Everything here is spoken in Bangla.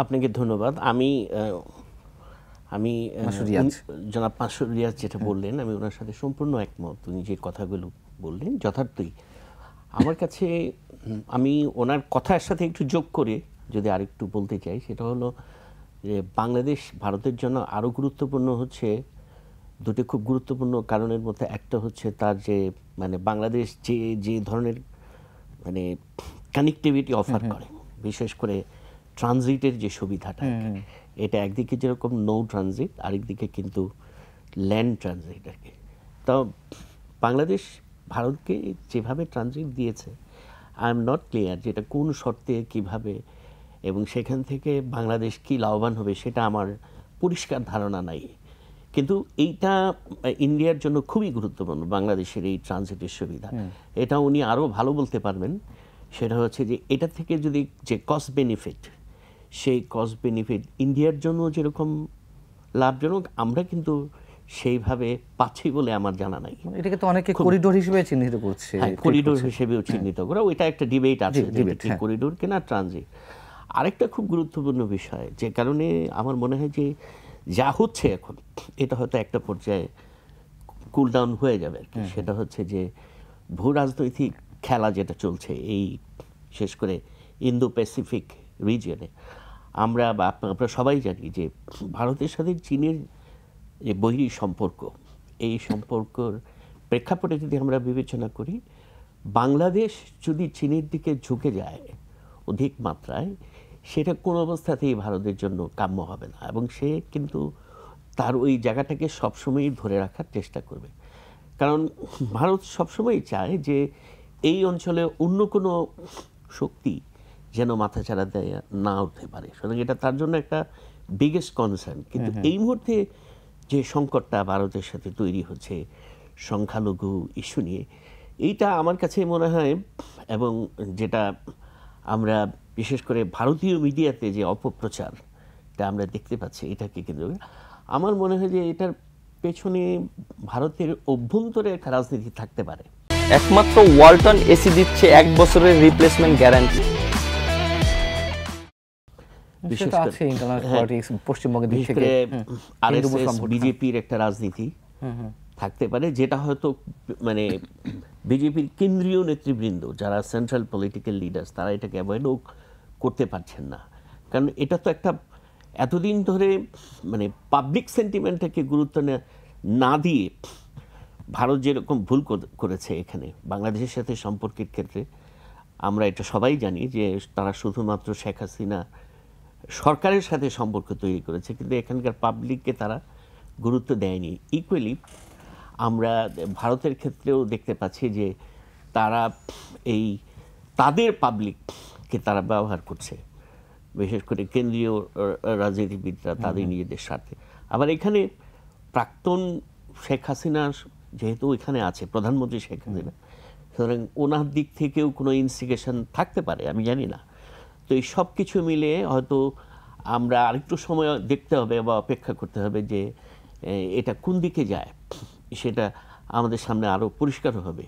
আপনাকে ধন্যবাদ। আমি আমি মাসুদ রিয়াজ। জনাব মাসুদ রিয়াজ যেটা বললেন, আমি ওনার সাথে সম্পূর্ণ একমত। উনি যে কথাগুলো বললেন যথার্থই। আমার কাছে আমি ওনার কথার সাথে একটু যোগ করে যদি আরেকটু বলতে চাই, সেটা হলো যে বাংলাদেশ ভারতের জন্য আরও গুরুত্বপূর্ণ হচ্ছে দুটো খুব গুরুত্বপূর্ণ কারণের মধ্যে একটা হচ্ছে তার যে মানে বাংলাদেশ যে যে ধরনের মানে কানেক্টিভিটি অফার করে, বিশেষ করে ট্রানজিটের যে সুবিধাটা, এটা একদিকে যেরকম নৌ ট্রানজিট, আরেকদিকে কিন্তু ল্যান্ড ট্রানজিট আর কি। তো বাংলাদেশ ভারতকে যেভাবে ট্রানজিট দিয়েছে, আই এম নট ক্লিয়ার যেটা কোন শর্তে কিভাবে এবং সেখান থেকে বাংলাদেশ কি লাভবান হবে সেটা আমার পরিষ্কার ধারণা নাই। কিন্তু এইটা ইন্ডিয়ার জন্য খুবই গুরুত্বপূর্ণ, বাংলাদেশের এই ট্রানজিটের সুবিধা। এটা উনি আরও ভালো বলতে পারবেন। সেটা হচ্ছে যে এটা থেকে যদি যে কস্ট বেনিফিট, সেই কস্ট বেনিফিট ইন্ডিয়ার জন্য যেরকম লাভজনক, আমরা কিন্তু সেইভাবে পাচ্ছি বলে আমার জানা নাই। এটাকে তো অনেকে করিডোর হিসেবে চিহ্নিত করছে। হ্যাঁ, করিডোর হিসেবেও চিহ্নিত করা, ওইটা একটা ডিবেট আছে, করিডোর কিনা ট্রানজিট। আরেকটা খুব গুরুত্বপূর্ণ বিষয়, যে কারণে আমার মনে হয় যে যা হচ্ছে এখন, এটা হয়তো একটা পর্যায়ে কুল ডাউন হয়ে যাবে আর কি। সেটা হচ্ছে যে ভূ রাজনৈতিক খেলা যেটা চলছে এই বিশেষ করে ইন্দো প্যাসিফিক রিজিয়নে, আমরা বা আপনারা সবাই জানি যে ভারতের সাথে চীনের যে বৈরী সম্পর্ক, এই সম্পর্কর প্রেক্ষাপটে যদি আমরা বিবেচনা করি, বাংলাদেশ যদি চীনের দিকে ঝুঁকে যায় অধিক মাত্রায়, সেটা কোনো অবস্থাতেই ভারতের জন্য কাম্য হবে না, এবং সে কিন্তু তার ওই জায়গাটাকে সবসময়ই ধরে রাখার চেষ্টা করবে। কারণ ভারত সবসময় চায় যে এই অঞ্চলে অন্য কোনো শক্তি যেন মাথাচাড়া দেয় না উঠতে পারে, সুতরাং এটা তার জন্য একটা বিগেস্ট কনসার্ন। কিন্তু এই মুহূর্তে যে সংকটটা ভারতের সাথে তৈরি হচ্ছে সংখ্যালঘু ইস্যু নিয়ে, এইটা আমার কাছে মনে হয়, এবং যেটা আমরা বিশেষ করে ভারতীয় মিডিয়াতে যে অপপ্রচারটা আমরা দেখতে পাচ্ছি, এটাকে কেন্দ্র করে আমার মনে হয় যে এটার পেছনে ভারতের অভ্যন্তরে একটা রাজনীতি থাকতে পারে। একমাত্র ওয়ালটন এসি দিচ্ছে 1 বছরের রিপ্লেসমেন্ট গ্যারান্টি। সেটা আছে ইন্টারন্যাশনাল পলিটিক্স, পশ্চিমবঙ্গের দিক থেকে আরএসএস বিজেপির একটা রাজনীতি থাকতে পারে, যেটা হয়তো মানে বিজেপির কেন্দ্রীয় নেতৃবৃন্দ যারা সেন্ট্রাল পলিটিক্যাল লিডার্স, তারা এটাকে অ্যাভয়েডও করতে পারছেন না। কারণ এটা তো একটা এতদিন ধরে মানে পাবলিক সেন্টিমেন্টটাকে গুরুত্ব না দিয়ে ভারত যেরকম ভুল করেছে এখানে বাংলাদেশের সাথে সম্পর্কের ক্ষেত্রে, আমরা এটা সবাই জানি যে তারা শুধুমাত্র শেখ হাসিনা সরকারের সাথে সম্পর্ক তৈরি করেছে, কিন্তু এখানকার পাবলিককে তারা গুরুত্ব দেয়নি। ইকুয়ালি আমরা ভারতের ক্ষেত্রেও দেখতে পাচ্ছি যে তারা এই তাদের পাবলিককে তারা ব্যবহার করছে, বিশেষ করে কেন্দ্রীয় রাজনীতিবিদরা তাদের নিজেদের স্বার্থে। আবার এখানে প্রাক্তন শেখ হাসিনা যেহেতু এখানে আছে, প্রধানমন্ত্রী শেখ হাসিনা, সুতরাং ওনার দিক থেকেও কোনো ইনস্টিগেশন থাকতে পারে, আমি জানি না। তো এই সব কিছু মিলে হয়তো আমরা আরেকটু সময় দেখতে হবে বা অপেক্ষা করতে হবে যে এটা কোন দিকে যায়, সেটা আমাদের সামনে আরও পরিষ্কার হবে।